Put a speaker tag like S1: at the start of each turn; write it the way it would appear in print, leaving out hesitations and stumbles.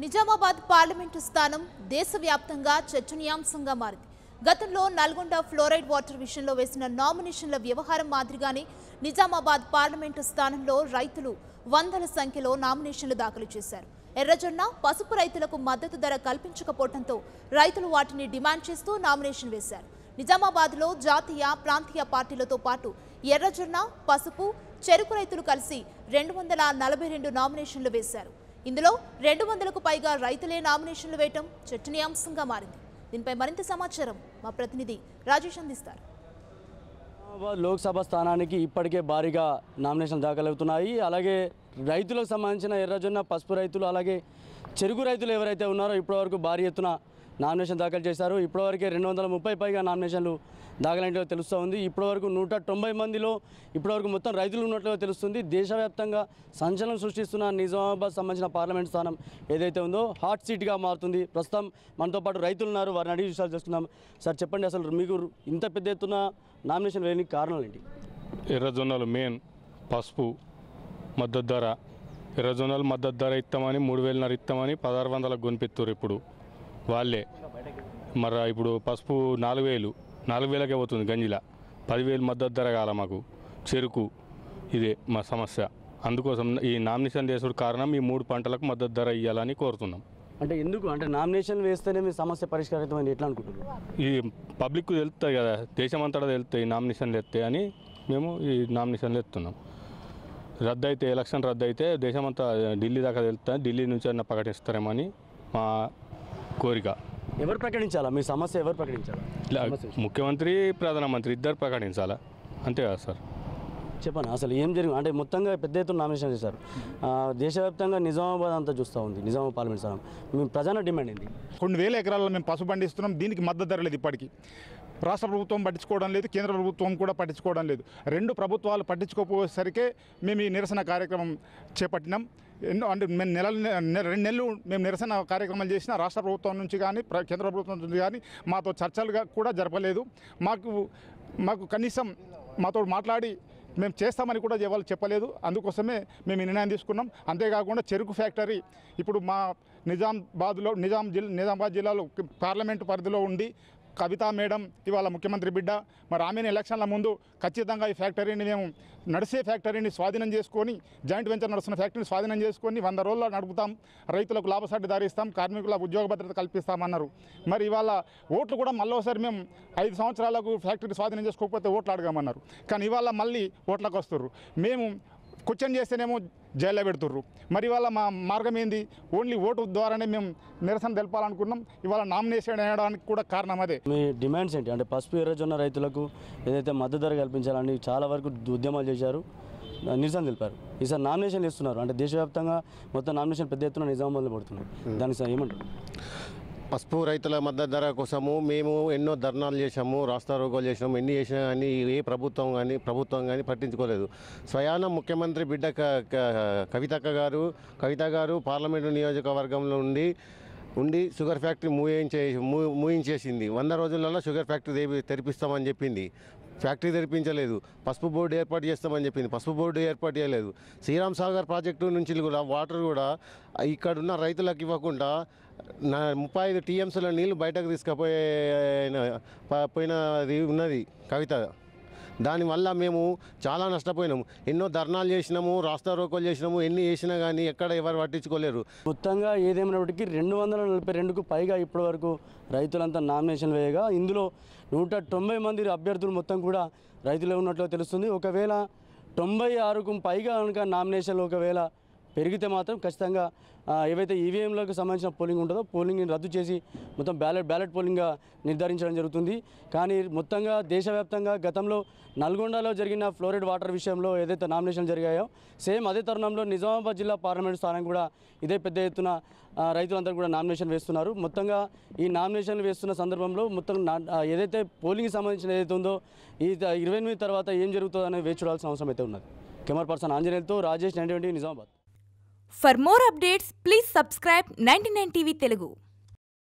S1: Nizamabad parliament స్థానం దేశవ్యాప్తంగా చర్చనీయాంశంగా మారింది. గతంలో నల్గొండ ఫ్లోరైడ్ వాటర్ విషయంలో వేసిన నామినేషన్ల వ్యవహారం మాదిరిగానే నిజామాబాద్ పార్లమెంటు స్థానంలో రైతులు వందల సంఖ్యలో నామినేషన్లు దాఖలు చేశారు. ఎర్రజొన్న, పసుపు రైతులకు మద్దతు ధర కల్పించకపోవడంతో రైతులు వాటిని డిమాండ్ చేస్తూ నామినేషన్ వేశారు. నిజామాబాద్లో జాతీయ, ప్రాంతీయ పార్టీలతో పాటు ఎర్రజొన్న, పసుపు, చెరుకు రైతులు కలిసి 242 నామినేషన్లు వేశారు. ఇందులో 200కు పైగా రైతులే నామినేషన్లు వేయటం చర్చనీయాంశంగా మారింది. దీనిపై మరింత సమాచారం మా ప్రతినిధి రాజేష్ అందిస్తారు.
S2: లోక్సభ స్థానానికి ఇప్పటికే భారీగా నామినేషన్ దాఖలవుతున్నాయి. అలాగే రైతులకు సంబంధించిన ఎర్రజొన్న, పసుపు రైతులు, అలాగే చెరుకు రైతులు ఎవరైతే ఉన్నారో ఇప్పటివరకు భారీ ఎత్తున నామినేషన్ దాఖలు చేశారు. ఇప్పటివరకే 230 పైగా నామినేషన్లు దాఖలైనట్లు తెలుస్తూ ఉంది. ఇప్పటివరకు 190 మందిలో ఇప్పటివరకు మొత్తం రైతులు ఉన్నట్లుగా తెలుస్తుంది. దేశవ్యాప్తంగా సంచలనం సృష్టిస్తున్న నిజామాబాద్ సంబంధించిన పార్లమెంట్ స్థానం ఏదైతే ఉందో హాట్ సీట్గా మారుతుంది. ప్రస్తుతం మనతో పాటు రైతులు ఉన్నారు, వారిని అడిగి విషయాలు చేస్తున్నాం. సార్ చెప్పండి, అసలు మీకు ఇంత పెద్ద ఎత్తున నామినేషన్ వేయడానికి కారణాలు ఏంటి?
S3: ఎర్రజొన్నలు మెయిన్, పసుపు మద్దతు ధర, ఎర్రజొన్నలు మద్దతు ధర ఇస్తామని 3,000 ఇస్తామని 1,600 కొనిపెత్తారు. ఇప్పుడు వాళ్ళే మరి ఇప్పుడు పసుపు 4,000కే పోతుంది గంజిలా, 10,000 మద్దతు ధర కాల మాకు. చెరుకు ఇదే మా సమస్య. అందుకోసం ఈ నామినేషన్ చేసుడు కారణం ఈ 3 పంటలకు మద్దతు ధర ఇవ్వాలని కోరుతున్నాం.
S2: అంటే ఎందుకు అంటే నామినేషన్ వేస్తేనే మీ సమస్య పరిష్కారమైంది ఎట్లా అనుకుంటున్నారు?
S3: ఈ పబ్లిక్ తెలుస్తాయి కదా, దేశమంతటా తెలుస్తాయి నామినేషన్లు ఎత్తే అని మేము ఈ నామినేషన్లు ఎత్తున్నాం. రద్దు అయితే, ఎలక్షన్ రద్దు అయితే దేశమంతా ఢిల్లీ దాకా తెలుస్తుంది. ఢిల్లీ నుంచి అన్న ప్రకటిస్తారేమని మా కోరిక.
S2: ఎవరు ప్రకటించాలా మీ సమస్య? ఎవరు ప్రకటించాలా?
S3: ముఖ్యమంత్రి, ప్రధానమంత్రి ఇద్దరు ప్రకటించాలా, అంతే కదా సార్.
S2: చెప్పండి, అసలు ఏం జరిగింది? అంటే మొత్తంగా పెద్ద ఎత్తున నామినేషన్ చేశారు. దేశవ్యాప్తంగా నిజామాబాద్ అంతా చూస్తూ ఉంది నిజామాబాద్ పార్లమెంట్ స్థానం. మీ ప్రధాన డిమాండ్ ఏంటి?
S4: కొన్ని వేల ఎకరాల్లో మేము పసుపు పండిస్తున్నాం. దీనికి మద్దతు ధర లేదు. ఇప్పటికీ రాష్ట్ర ప్రభుత్వం పట్టించుకోవడం లేదు, కేంద్ర ప్రభుత్వం కూడా పట్టించుకోవడం లేదు. 2 ప్రభుత్వాలు పట్టించుకోపోయేసరికే మేము ఈ నిరసన కార్యక్రమం చేపట్టినాం. ఎన్నో అంటే మేము 2 నెలలు మేము నిరసన కార్యక్రమాలు చేసిన రాష్ట్ర ప్రభుత్వం నుంచి కానీ కేంద్ర ప్రభుత్వం నుంచి కానీ మాతో చర్చలుగా కూడా జరపలేదు. మాకు కనీసం మాతో మాట్లాడి మేము చేస్తామని కూడా వాళ్ళు చెప్పలేదు. అందుకోసమే మేము ఈ నిర్ణయం తీసుకున్నాం. అంతేకాకుండా చెరుకు ఫ్యాక్టరీ ఇప్పుడు మా నిజామాబాద్ జిల్లాలో పార్లమెంటు పరిధిలో ఉండి కవిత మేడం ఇవాళ ముఖ్యమంత్రి బిడ్డ, మరి ఆమెను ఎలక్షన్ల ముందు ఖచ్చితంగా ఈ ఫ్యాక్టరీని మేము నడిసే ఫ్యాక్టరీని స్వాధీనం చేసుకొని, జాయింట్ వెంచర్ నడుస్తున్న ఫ్యాక్టరీని స్వాధీనం చేసుకొని 100 రోజుల్లో నడుపుతాం, రైతులకు లాభసాటి దారిస్తాం, కార్మికులకు ఉద్యోగ భద్రత కల్పిస్తామన్నారు. మరి ఇవాళ ఓట్లు కూడా మళ్ళీసారి మేము 5 సంవత్సరాలకు ఫ్యాక్టరీ స్వాధీనం చేసుకోకపోతే ఓట్లు అడగామన్నారు. కానీ ఇవాళ మళ్ళీ ఓట్లకు వస్తుర్రు. మేము క్వశ్చన్ చేస్తేనేమో జైల్లో పెడుతుర్రు. మరి ఇవాళ మా మార్గం ఏంది? ఓన్లీ ఓటు ద్వారానే మేము నిరసన తెలపాలనుకున్నాం. ఇవాళ నామినేషన్ వేయడానికి కూడా కారణం అదే.
S2: మీ డిమాండ్స్ ఏంటి? అంటే పసుపు, ఎర్రజొన్న రైతులకు ఏదైతే మద్దతు ధర కల్పించాలని చాలా వరకు ఉద్యమాలు చేశారు, నిరసన తెలిపారు. ఈసారి నామినేషన్ ఇస్తున్నారు. అంటే దేశవ్యాప్తంగా మొత్తం నామినేషన్ పెద్ద ఎత్తున నిజామాబాద్లో పడుతున్నాయి. దానికి సార్ ఏమంటారు?
S5: పసుపు రైతుల మద్దతు ధర కోసము మేము ఎన్నో ధర్నాలు చేసాము, రాస్తారోకోలు చేసాము. ఎన్ని చేసినా కానీ ఏ ప్రభుత్వం కానీ పట్టించుకోలేదు. స్వయాన ముఖ్యమంత్రి బిడ్డ కవిత గారు పార్లమెంటు నియోజకవర్గంలో ఉండి షుగర్ ఫ్యాక్టరీ మూయించేసింది. 100 రోజులలో షుగర్ ఫ్యాక్టరీ తెరిపిస్తామని చెప్పింది. ఫ్యాక్టరీ తెరిపించలేదు. పసుపు బోర్డు ఏర్పాటు చేస్తామని చెప్పింది. పసుపు బోర్డు ఏర్పాటు చేయలేదు. శ్రీరామ్ సాగర్ ప్రాజెక్టు నుంచి కూడా వాటర్ కూడా ఇక్కడున్న రైతులకు ఇవ్వకుండా 35 TMCల నీళ్ళు బయటకు తీసుకుపోయినది ఉన్నది కవిత. దానివల్ల మేము చాలా నష్టపోయినాము. ఎన్నో ధర్నాలు చేసినాము, రాస్తారోకోలు చేసినాము. ఎన్ని చేసినా కానీ ఎక్కడ ఎవరు పట్టించుకోలేరు.
S2: మొత్తంగా ఏదేమైనప్పటికీ 242 పైగా ఇప్పటి వరకు రైతులంతా నామినేషన్ వేయగా ఇందులో 190 మంది అభ్యర్థులు మొత్తం కూడా రైతులే ఉన్నట్లు తెలుస్తుంది. ఒకవేళ 96కు పైగా కనుక నామినేషన్లు ఒకవేళ పెరిగితే మాత్రం ఖచ్చితంగా ఏవైతే ఈవీఎంలకు సంబంధించిన పోలింగ్ ఉంటుందో పోలింగ్ని రద్దు చేసి మొత్తం బ్యాలెట్ పోలింగ్గా నిర్ధారించడం జరుగుతుంది. కానీ మొత్తంగా దేశవ్యాప్తంగా గతంలో నల్గొండలో జరిగిన ఫ్లోరైడ్ వాటర్ విషయంలో ఏదైతే నామినేషన్ జరిగాయో సేమ్ అదే తరుణంలో నిజామాబాద్ జిల్లా పార్లమెంట్ స్థానం కూడా ఇదే పెద్ద ఎత్తున రైతులందరూ కూడా నామినేషన్ వేస్తున్నారు. మొత్తంగా ఈ నామినేషన్లు వేస్తున్న సందర్భంలో మొత్తం ఏదైతే పోలింగ్కి సంబంధించిన ఏదైతే ఉందో ఈ 28 తర్వాత ఏం జరుగుతుందో అనేది వేచి చూడాల్సిన అవసరం అయితే ఉన్నది. కెమెరా పర్సన్ ఆంజనేయులతో Rajesh, 99 Nizamabad.
S6: For more updates, please subscribe 99 TV Telugu.